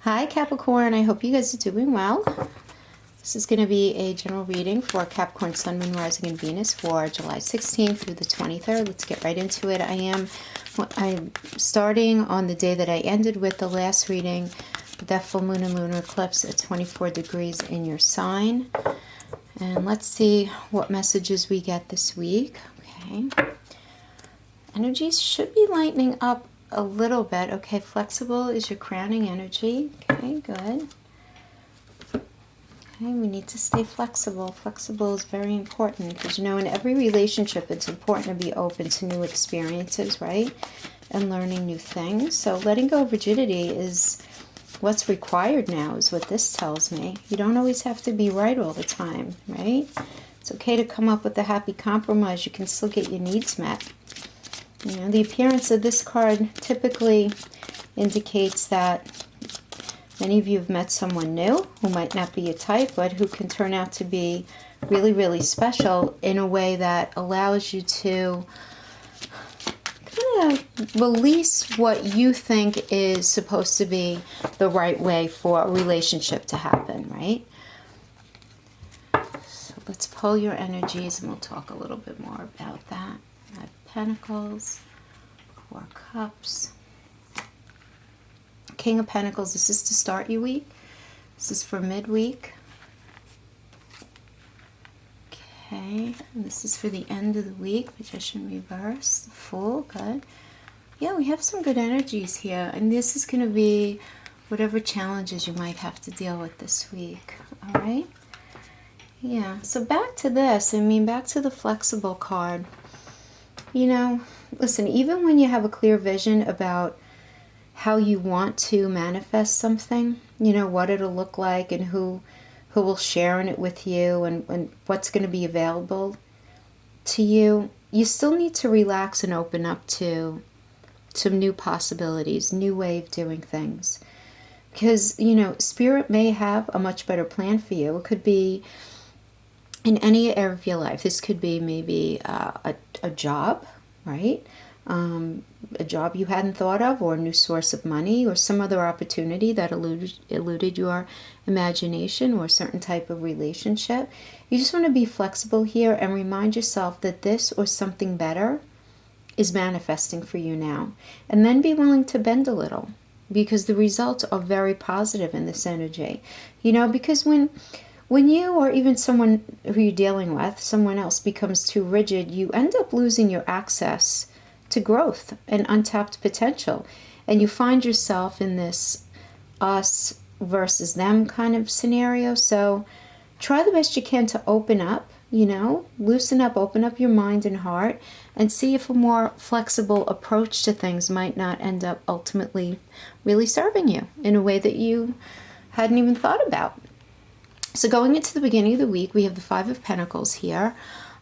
Hi Capricorn, I hope you guys are doing well. This is going to be a general reading for Capricorn, Sun, Moon, Rising, and Venus for July 16th through the 23rd. Let's get right into it. I'm starting on the day that I ended with the last reading, that full moon and lunar eclipse at 24 degrees in your sign. And let's see what messages we get this week. Okay. Energies should be lightening up a little bit. Okay, flexible is your crowning energy. Okay, good. Okay, we need to stay flexible. Flexible is very important because, you know, in every relationship, it's important to be open to new experiences, right? And learning new things. So letting go of rigidity is what's required now, is what this tells me. You don't always have to be right all the time, right? It's okay to come up with a happy compromise. You can still get your needs met. You know, the appearance of this card typically indicates that many of you have met someone new who might not be your type, but who can turn out to be really, really special in a way that allows you to kind of release what you think is supposed to be the right way for a relationship to happen, right? So let's pull your energies and we'll talk a little bit more about that. Nine of Pentacles, Four Cups, King of Pentacles. This is to start your week. This is for midweek. Okay, and this is for the end of the week. Magician reverse, Fool, good. Yeah, we have some good energies here, and this is going to be whatever challenges you might have to deal with this week. All right. Yeah. So back to this. I mean, back to the flexible card. You know, listen, even when you have a clear vision about how you want to manifest something, you know, what it'll look like and who will share in it with you and what's going to be available to you, you still need to relax and open up to some new possibilities, new way of doing things. Because, you know, Spirit may have a much better plan for you. It could be in any area of your life. This could be maybe a job, right? A job you hadn't thought of, or a new source of money, or some other opportunity that eluded your imagination, or a certain type of relationship. You just want to be flexible here and remind yourself that this or something better is manifesting for you now. And then be willing to bend a little, because the results are very positive in this energy. You know, because when you, or even someone who you're dealing with, someone else, becomes too rigid, you end up losing your access to growth and untapped potential. And you find yourself in this us versus them kind of scenario. So try the best you can to open up, you know, loosen up, open up your mind and heart, and see if a more flexible approach to things might not end up ultimately really serving you in a way that you hadn't even thought about. So going into the beginning of the week, we have the Five of Pentacles here,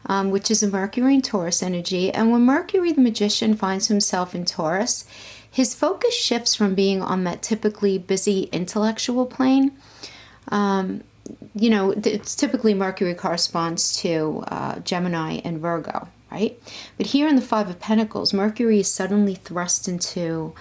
which is a Mercury and Taurus energy. And when Mercury, the magician, finds himself in Taurus, his focus shifts from being on that typically busy intellectual plane. You know, it's typically Mercury corresponds to Gemini and Virgo, right? But here in the Five of Pentacles, Mercury is suddenly thrust into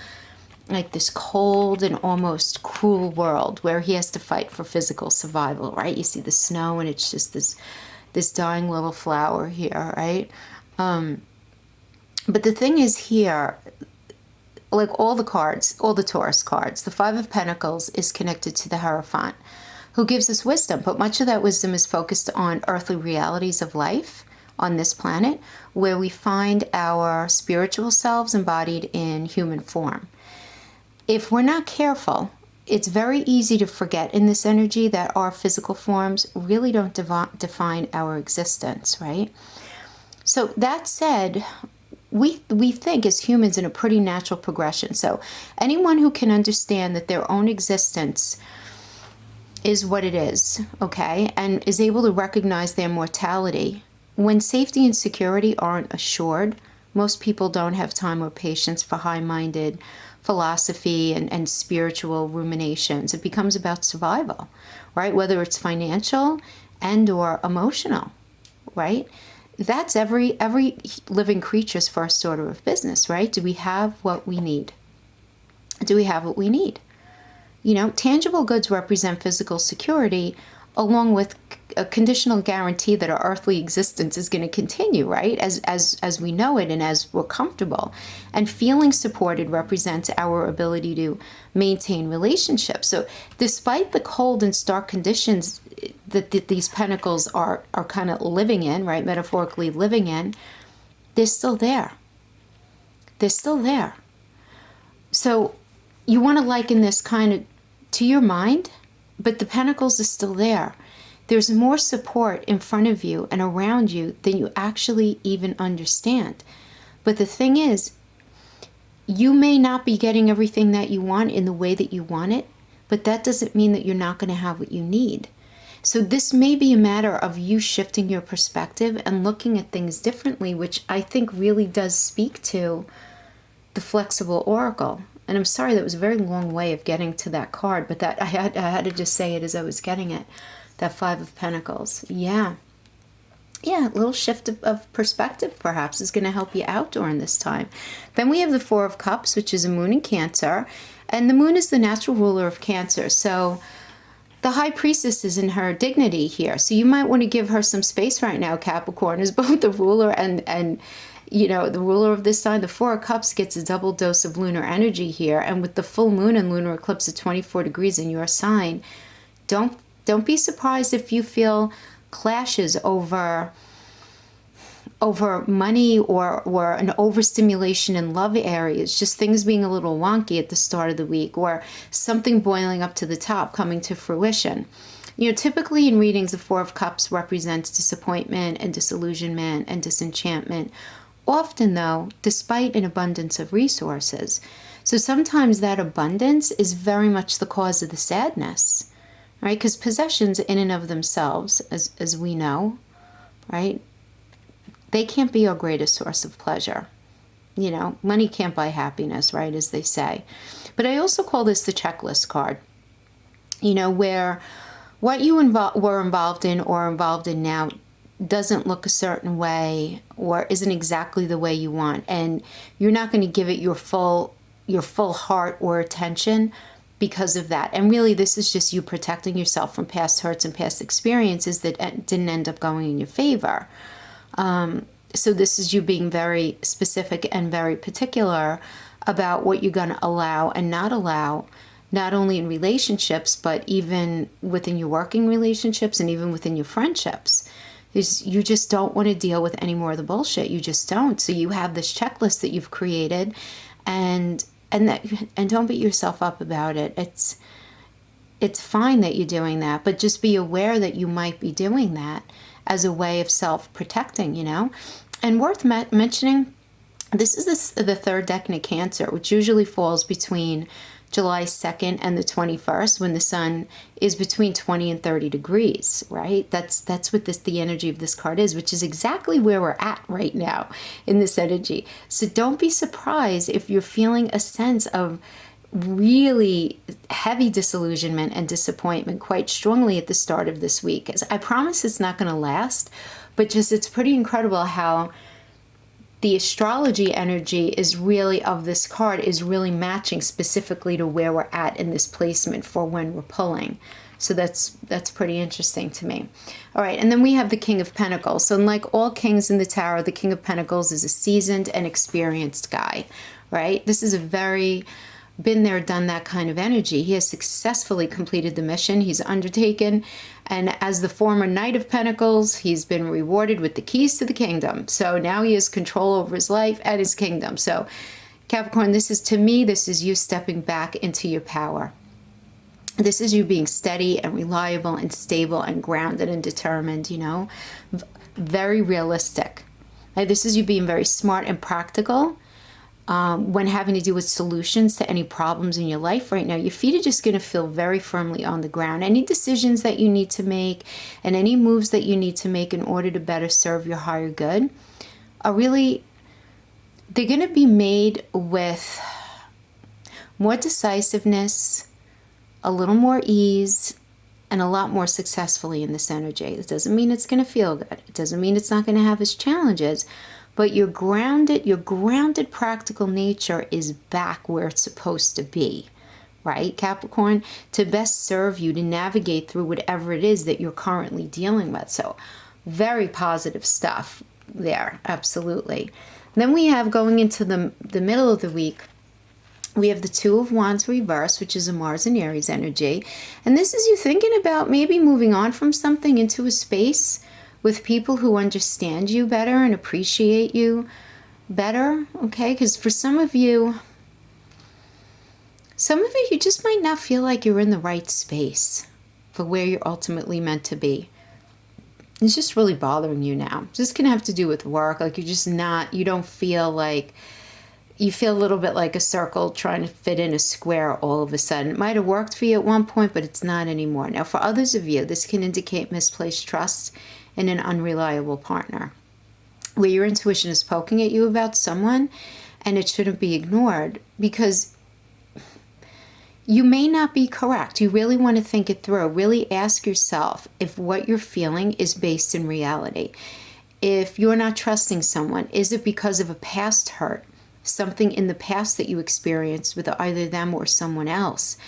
like this cold and almost cruel world where he has to fight for physical survival, right? You see the snow and it's just this dying little flower here, right? But the thing is here, like all the cards, all the Taurus cards, the Five of Pentacles is connected to the Hierophant, who gives us wisdom, but much of that wisdom is focused on earthly realities of life on this planet, where we find our spiritual selves embodied in human form. If we're not careful, it's very easy to forget in this energy that our physical forms really don't define our existence, right? So that said, we think as humans in a pretty natural progression. So anyone who can understand that their own existence is what it is, okay, and is able to recognize their mortality, when safety and security aren't assured, most people don't have time or patience for high-minded philosophy and spiritual ruminations. It becomes about survival, right? Whether it's financial and or emotional, right? That's every living creature's first order of business, right? Do we have what we need? Do we have what we need? You know, tangible goods represent physical security, along with a conditional guarantee that our earthly existence is going to continue, right? As we know it and as we're comfortable. And feeling supported represents our ability to maintain relationships. So despite the cold and stark conditions that these pentacles are kind of living in, right? Metaphorically living in, they're still there. They're still there. So you want to liken this kind of to your mind, but the pentacles are still there. There's more support in front of you and around you than you actually even understand. But the thing is, you may not be getting everything that you want in the way that you want it, but that doesn't mean that you're not going to have what you need. So this may be a matter of you shifting your perspective and looking at things differently, which I think really does speak to the flexible oracle. And I'm sorry, that was a very long way of getting to that card, but that I had to just say it as I was getting it. That Five of Pentacles. Yeah, a little shift of perspective perhaps is going to help you out during this time. Then we have the Four of Cups, which is a moon in Cancer. And the moon is the natural ruler of Cancer. So the High Priestess is in her dignity here. So you might want to give her some space right now, Capricorn, as both the ruler and you know, the ruler of this sign. The Four of Cups gets a double dose of lunar energy here. And with the full moon and lunar eclipse at 24 degrees in your sign, don't be surprised if you feel clashes over money or an overstimulation in love areas, just things being a little wonky at the start of the week, or something boiling up to the top coming to fruition. You know, typically in readings, the Four of Cups represents disappointment and disillusionment and disenchantment. Often, though, despite an abundance of resources. So sometimes that abundance is very much the cause of the sadness, right? Because possessions in and of themselves, as we know, right, they can't be our greatest source of pleasure. You know, money can't buy happiness, right, as they say. But I also call this the checklist card, you know, where what you were involved in or involved in now doesn't look a certain way or isn't exactly the way you want, and you're not going to give it your full heart or attention because of that. And really, this is just you protecting yourself from past hurts and past experiences that didn't end up going in your favor. So this is you being very specific and very particular about what you're going to allow and not allow, not only in relationships, but even within your working relationships and even within your friendships. You just don't want to deal with any more of the bullshit. You just don't. So you have this checklist that you've created, and don't beat yourself up about it. It's fine that you're doing that, but just be aware that you might be doing that as a way of self-protecting, you know. And worth mentioning, this is the third decan of Cancer, which usually falls between July 2nd and the 21st, when the sun is between 20 and 30 degrees, right? That's what the energy of this card is, which is exactly where we're at right now in this energy. So don't be surprised if you're feeling a sense of really heavy disillusionment and disappointment quite strongly at the start of this week. I promise it's not going to last, but just it's pretty incredible how the astrology energy is really of this card is really matching specifically to where we're at in this placement for when we're pulling. So that's pretty interesting to me. All right, and then we have the King of Pentacles. So like all kings in the tarot, the King of Pentacles is a seasoned and experienced guy, right? This is a very been there, done that kind of energy. He has successfully completed the mission he's undertaken. And as the former Knight of Pentacles, he's been rewarded with the keys to the kingdom. So now he has control over his life and his kingdom. So Capricorn, this is you stepping back into your power. This is you being steady and reliable and stable and grounded and determined, you know, very realistic. Right? This is you being very smart and practical. When having to do with solutions to any problems in your life right now, your feet are just going to feel very firmly on the ground. Any decisions that you need to make and any moves that you need to make in order to better serve your higher good are really, they're going to be made with more decisiveness, a little more ease, and a lot more successfully in this energy. It doesn't mean it's going to feel good. It doesn't mean it's not going to have its challenges. But your grounded practical nature is back where it's supposed to be, right, Capricorn, to best serve you, to navigate through whatever it is that you're currently dealing with. So very positive stuff there, absolutely. Then we have going into the middle of the week, we have the Two of Wands reverse, which is a Mars and Aries energy. And this is you thinking about maybe moving on from something into a space with people who understand you better and appreciate you better, okay? Because for some of you, you just might not feel like you're in the right space for where you're ultimately meant to be. It's just really bothering you now. It's just going to have to do with work. Like you're just not, you don't feel like, you feel a little bit like a circle trying to fit in a square all of a sudden. It might have worked for you at one point, but it's not anymore. Now, for others of you, this can indicate misplaced trust in an unreliable partner, where your intuition is poking at you about someone, and it shouldn't be ignored because you may not be correct. You really want to think it through. Really ask yourself if what you're feeling is based in reality. If you're not trusting someone, is it because of a past hurt? Something in the past that you experienced with either them or someone else,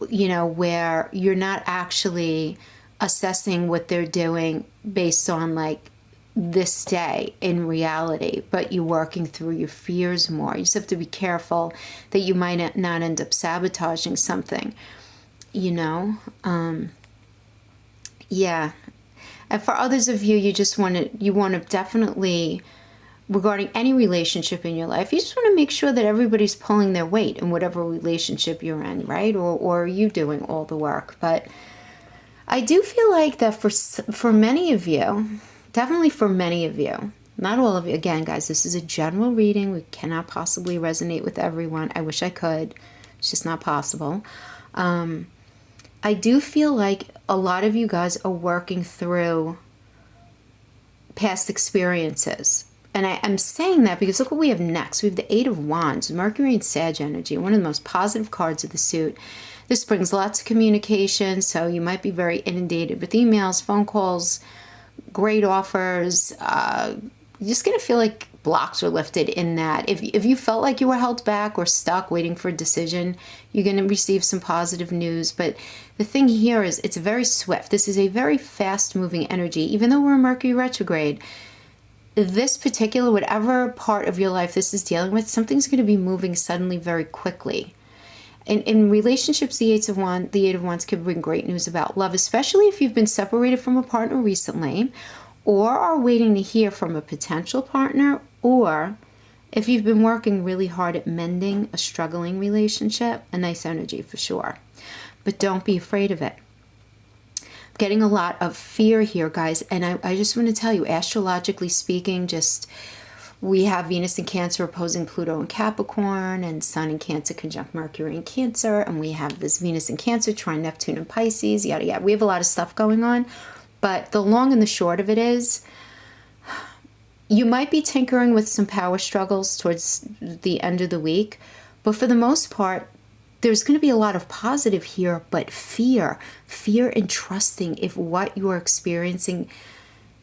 you know, where you're not actually assessing what they're doing based on like this day in reality, but you're working through your fears more. You just have to be careful that you might not end up sabotaging something, you know? Yeah. And for others of you, you want to definitely, regarding any relationship in your life, you just want to make sure that everybody's pulling their weight in whatever relationship you're in, right? Or are you doing all the work? But I do feel like that for many of you, definitely for many of you, not all of you. Again, guys, this is a general reading. We cannot possibly resonate with everyone. I wish I could. It's just not possible. I do feel like a lot of you guys are working through past experiences. And I'm saying that because look what we have next. We have the Eight of Wands, Mercury and Sag energy, one of the most positive cards of the suit. This brings lots of communication, so you might be very inundated with emails, phone calls, great offers. You're just going to feel like blocks are lifted in that. If you felt like you were held back or stuck waiting for a decision, you're going to receive some positive news. But the thing here is it's very swift. This is a very fast-moving energy. Even though we're in Mercury retrograde, this particular, whatever part of your life this is dealing with, something's going to be moving suddenly very quickly. In relationships, the Eight of Wands can bring great news about love, especially if you've been separated from a partner recently or are waiting to hear from a potential partner, or if you've been working really hard at mending a struggling relationship. A nice energy for sure. But don't be afraid of it. Getting a lot of fear here, guys, and I just want to tell you, astrologically speaking, we have Venus in Cancer opposing Pluto in Capricorn, and Sun in Cancer conjunct Mercury in Cancer, and we have this Venus in Cancer trine Neptune in Pisces, yada yada. We have a lot of stuff going on, but the long and the short of it is, you might be tinkering with some power struggles towards the end of the week, but for the most part, there's going to be a lot of positive here, but fear in trusting if what you're experiencing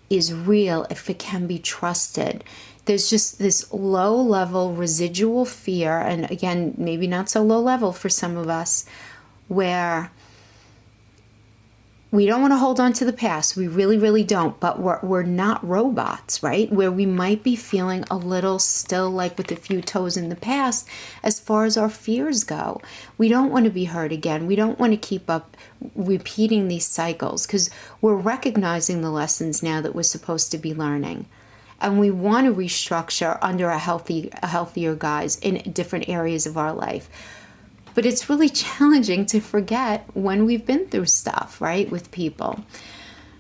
is real, if it can be trusted. There's just this low level residual fear, and again, maybe not so low level for some of us, where we don't want to hold on to the past. We really, really don't, but we're not robots, right? Where we might be feeling a little still like with a few toes in the past as far as our fears go. We don't want to be hurt again. We don't want to keep up repeating these cycles because we're recognizing the lessons now that we're supposed to be learning. And we want to restructure under a healthier guise in different areas of our life. But it's really challenging to forget when we've been through stuff, right, with people.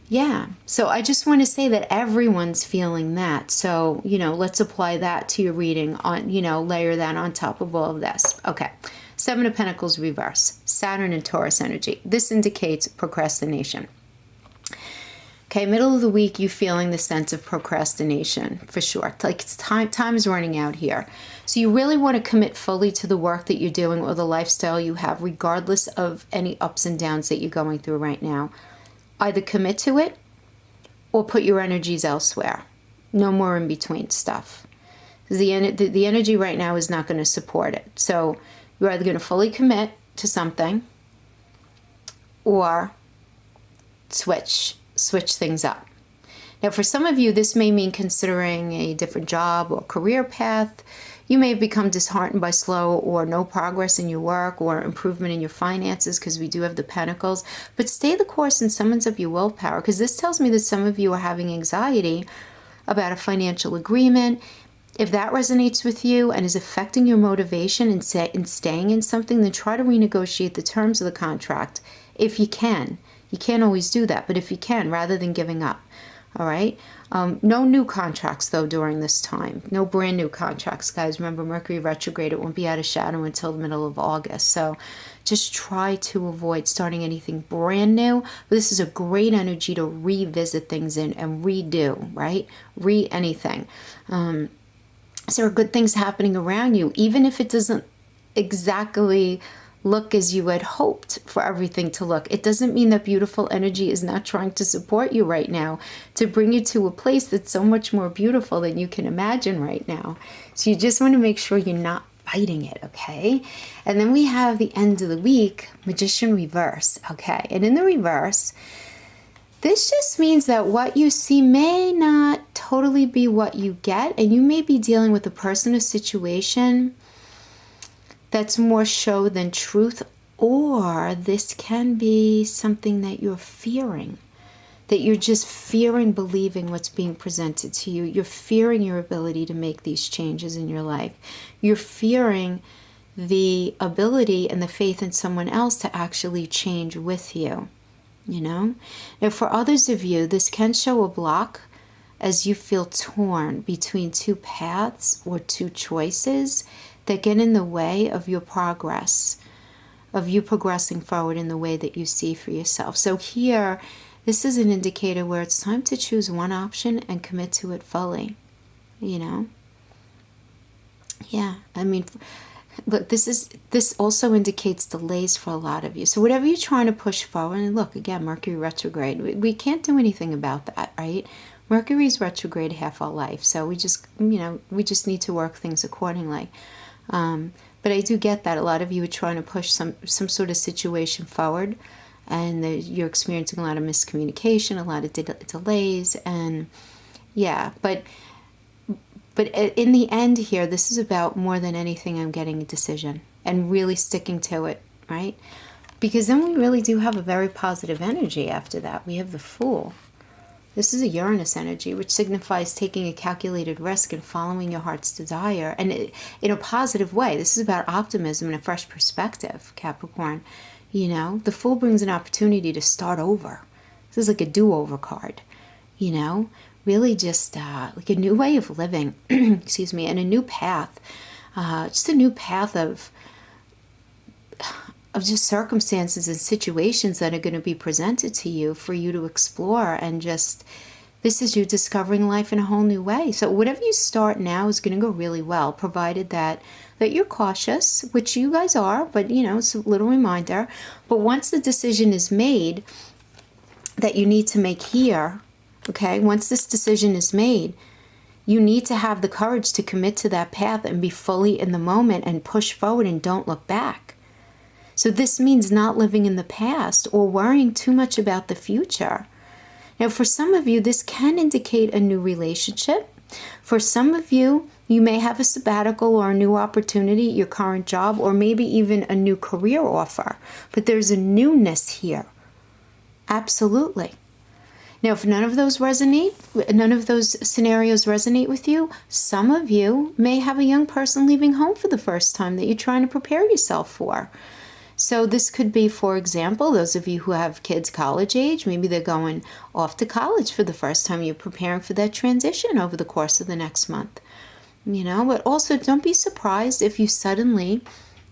Yeah, so I just want to say that everyone's feeling that. So, let's apply that to your reading on, layer that on top of all of this. Okay, Seven of Pentacles reverse, Saturn and Taurus energy. This indicates procrastination. Okay, middle of the week, you feeling the sense of procrastination for sure. Like it's time is running out here. So you really want to commit fully to the work that you're doing or the lifestyle you have, regardless of any ups and downs that you're going through right now. Either commit to it or put your energies elsewhere. No more in between stuff. The energy right now is not going to support it. So you're either going to fully commit to something or switch things up. Now, for some of you, this may mean considering a different job or career path. You may have become disheartened by slow or no progress in your work or improvement in your finances, because we do have the Pentacles. But stay the course and summons up your willpower, because this tells me that some of you are having anxiety about a financial agreement. If that resonates with you and is affecting your motivation in staying in something, then try to renegotiate the terms of the contract if you can. You can't always do that, but if you can, rather than giving up. All right. No new contracts, though, during this time. No brand new contracts, guys. Remember, Mercury retrograde, it won't be out of shadow until the middle of August. So just try to avoid starting anything brand new. But this is a great energy to revisit things and redo, right? Anything. So there are good things happening around you, even if it doesn't exactly look as you had hoped for everything to look. It doesn't mean that beautiful energy is not trying to support you right now, to bring you to a place that's so much more beautiful than you can imagine right now. So you just want to make sure you're not fighting it, okay? And then we have the end of the week, Magician reverse, okay? And in the reverse, this just means that what you see may not totally be what you get, and you may be dealing with a person or situation that's more show than truth, or this can be something that you're fearing, that you're just fearing believing what's being presented to you. You're fearing your ability to make these changes in your life. You're fearing the ability and the faith in someone else to actually change with you, you know? Now, for others of you, this can show a block as you feel torn between two paths or two choices that get in the way of your progress, of you progressing forward in the way that you see for yourself. So here, this is an indicator where it's time to choose one option and commit to it fully, you know? Yeah, I mean, look, this also indicates delays for a lot of you. So whatever you're trying to push forward, and look, again, Mercury retrograde, we can't do anything about that, right? Mercury's retrograde half our life, so we just need to work things accordingly. But I do get that a lot of you are trying to push some sort of situation forward, and you're experiencing a lot of miscommunication, a lot of delays, and yeah, but in the end here, this is about more than anything, I'm getting a decision and really sticking to it, right? Because then we really do have a very positive energy after that. We have the Fool. This is a Uranus energy, which signifies taking a calculated risk and following your heart's desire. And in a positive way. This is about optimism and a fresh perspective, Capricorn. You know, the Fool brings an opportunity to start over. This is like a do-over card, you know. Really just like a new way of living, excuse me, and a new path. Just a new path of just circumstances and situations that are going to be presented to you for you to explore, and just, this is you discovering life in a whole new way. So whatever you start now is going to go really well, provided that you're cautious, which you guys are, but you know, it's a little reminder. But once the decision is made that you need to make here, okay, once this decision is made, you need to have the courage to commit to that path and be fully in the moment and push forward and don't look back. So this means not living in the past or worrying too much about the future. Now, for some of you, this can indicate a new relationship. For some of you, you may have a sabbatical or a new opportunity at your current job, or maybe even a new career offer. But there's a newness here. Absolutely. Now, if none of those scenarios resonate with you, some of you may have a young person leaving home for the first time that you're trying to prepare yourself for. So this could be, for example, those of you who have kids college age, maybe they're going off to college for the first time. You're preparing for that transition over the course of the next month. You know, but also don't be surprised if you suddenly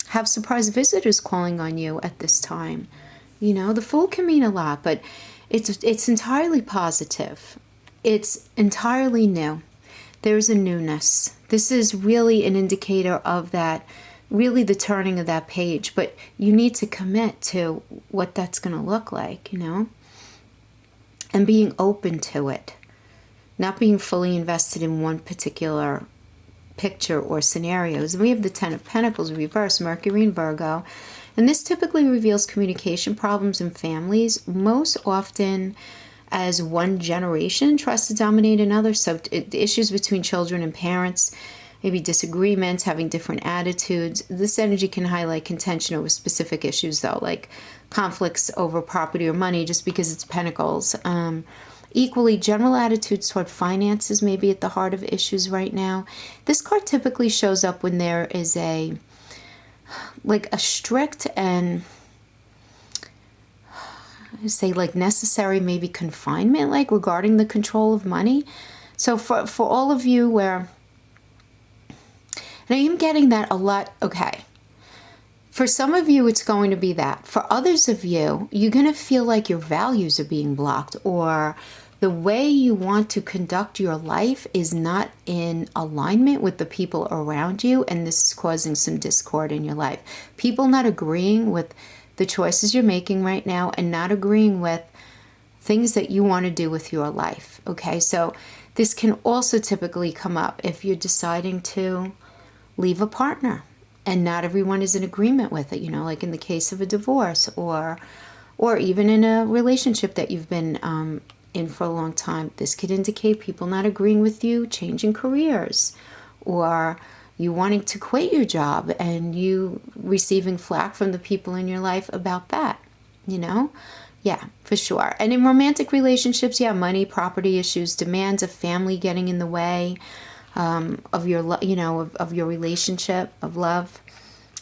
have surprise visitors calling on you at this time. You know, the Fool can mean a lot, but it's entirely positive. It's entirely new. There's a newness. This is really an indicator of that, really the turning of that page, but you need to commit to what that's going to look like, you know, and being open to it, not being fully invested in one particular picture or scenarios. We have the Ten of Pentacles reverse, Mercury in Virgo, And this typically reveals communication problems in families, most often as one generation tries to dominate another. So issues between children and parents, maybe disagreements, having different attitudes. This energy can highlight contention over specific issues, though, like conflicts over property or money, just because it's pentacles. Equally, general attitudes toward finances may be at the heart of issues right now. This card typically shows up when there is a strict and say like necessary maybe confinement, like regarding the control of money. So for all of you where, and I am getting that a lot, okay. For some of you, it's going to be that. For others of you, you're going to feel like your values are being blocked, or the way you want to conduct your life is not in alignment with the people around you, and this is causing some discord in your life. People not agreeing with the choices you're making right now, and not agreeing with things that you want to do with your life. Okay, so this can also typically come up if you're deciding to leave a partner and not everyone is in agreement with it, you know, like in the case of a divorce, or even in a relationship that you've been in for a long time. This could indicate people not agreeing with you changing careers, or you wanting to quit your job and you receiving flack from the people in your life about that, you know? Yeah, for sure. And in romantic relationships, yeah, money, property issues, demands of family getting in the way of your, you know, of your relationship, of love.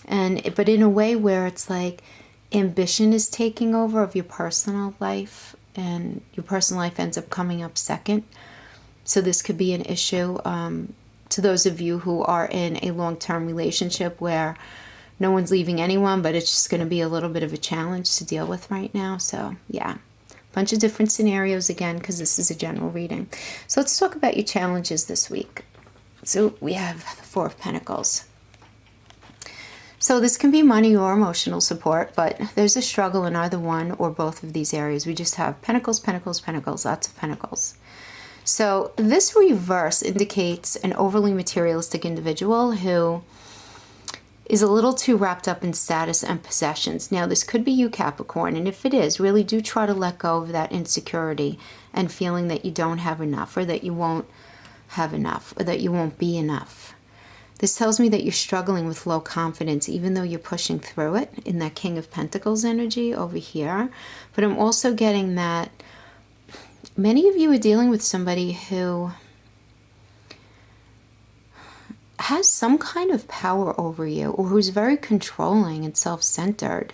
But in a way where it's like ambition is taking over of your personal life, and your personal life ends up coming up second. So this could be an issue to those of you who are in a long-term relationship where no one's leaving anyone, but it's just going to be a little bit of a challenge to deal with right now. So yeah, a bunch of different scenarios again, because this is a general reading. So let's talk about your challenges this week. So we have the Four of Pentacles. So this can be money or emotional support, but there's a struggle in either one or both of these areas. We just have pentacles, pentacles, pentacles, lots of pentacles. So this reverse indicates an overly materialistic individual who is a little too wrapped up in status and possessions. Now, this could be you, Capricorn, and if it is, really do try to let go of that insecurity and feeling that you don't have enough, or that you won't have enough, or that you won't be enough. This tells me that you're struggling with low confidence, even though you're pushing through it in that King of Pentacles energy over here. But I'm also getting that many of you are dealing with somebody who has some kind of power over you, or who's very controlling and self-centered,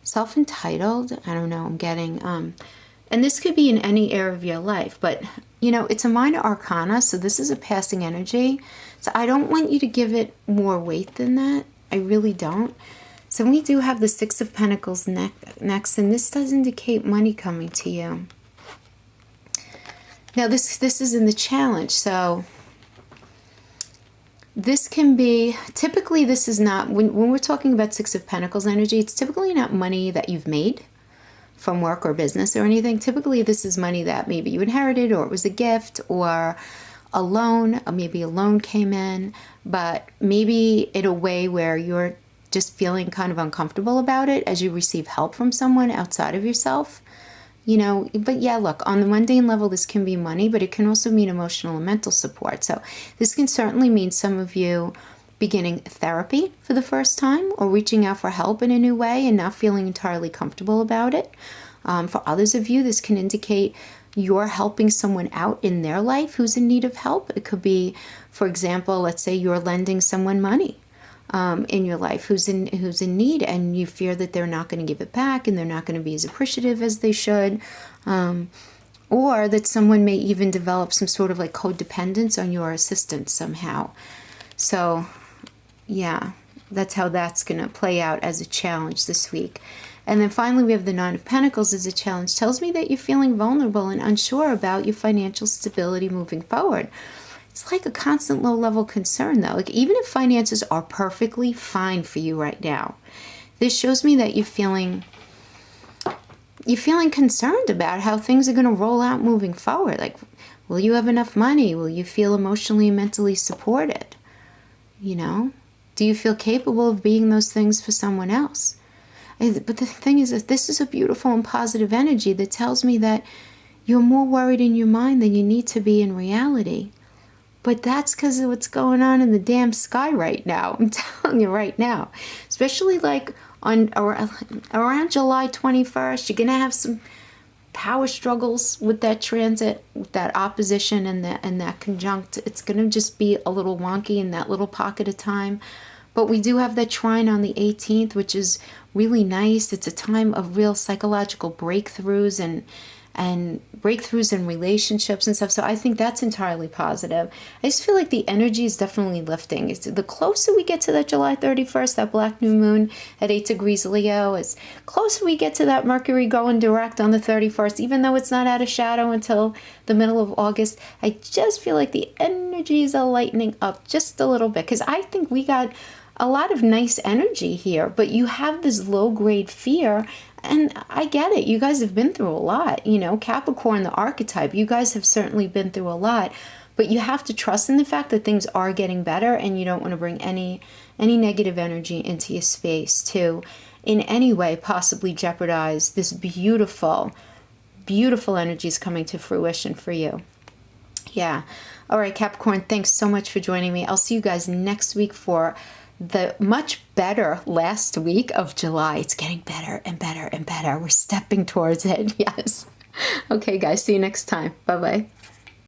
self-entitled. I don't know, I'm getting, and this could be in any area of your life, but you know, it's a minor arcana, so this is a passing energy. So I don't want you to give it more weight than that. I really don't. So we do have the Six of Pentacles next, and this does indicate money coming to you. Now this is in the challenge, so this can be, typically this is not, when we're talking about Six of Pentacles energy, it's typically not money that you've made from work or business or anything. Typically this is money that maybe you inherited, or it was a gift, or a loan, or maybe a loan came in, but maybe in a way where you're just feeling kind of uncomfortable about it as you receive help from someone outside of yourself. You know, but yeah, look, on the mundane level, this can be money, but it can also mean emotional and mental support. So this can certainly mean some of you beginning therapy for the first time, or reaching out for help in a new way and not feeling entirely comfortable about it. For others of you, this can indicate you're helping someone out in their life who's in need of help. It could be, for example, let's say you're lending someone money in your life who's in need, and you fear that they're not going to give it back, and they're not going to be as appreciative as they should, or that someone may even develop some sort of like codependence on your assistance somehow. So yeah, that's how that's going to play out as a challenge this week. And then finally, we have the Nine of Pentacles as a challenge. Tells me that you're feeling vulnerable and unsure about your financial stability moving forward. It's like a constant low-level concern, though. Like, even if finances are perfectly fine for you right now, this shows me that you're feeling concerned about how things are going to roll out moving forward. Like, will you have enough money? Will you feel emotionally and mentally supported? You know? Do you feel capable of being those things for someone else? But the thing is that this is a beautiful and positive energy that tells me that you're more worried in your mind than you need to be in reality. But that's because of what's going on in the damn sky right now. I'm telling you right now. Especially like on around July 21st, you're going to have some power struggles with that transit, with that opposition and that conjunct. It's going to just be a little wonky in that little pocket of time. But we do have that trine on the 18th, which is really nice. It's a time of real psychological breakthroughs and breakthroughs in relationships and stuff. So I think that's entirely positive. I just feel like the energy is definitely lifting. It's the closer we get to that July 31st, that black new moon at 8 degrees Leo, as closer we get to that Mercury going direct on the 31st, even though it's not out of shadow until the middle of August, I just feel like the energies are lightening up just a little bit, because I think we got a lot of nice energy here, but you have this low-grade fear, and I get it. You guys have been through a lot. You know, Capricorn, the archetype, you guys have certainly been through a lot, but you have to trust in the fact that things are getting better, and you don't want to bring any negative energy into your space to in any way possibly jeopardize this beautiful, beautiful energies coming to fruition for you. Yeah. All right, Capricorn, thanks so much for joining me. I'll see you guys next week for the much better last week of July. It's getting better and better and better. We're stepping towards it. Yes. Okay, guys. See you next time. Bye-bye.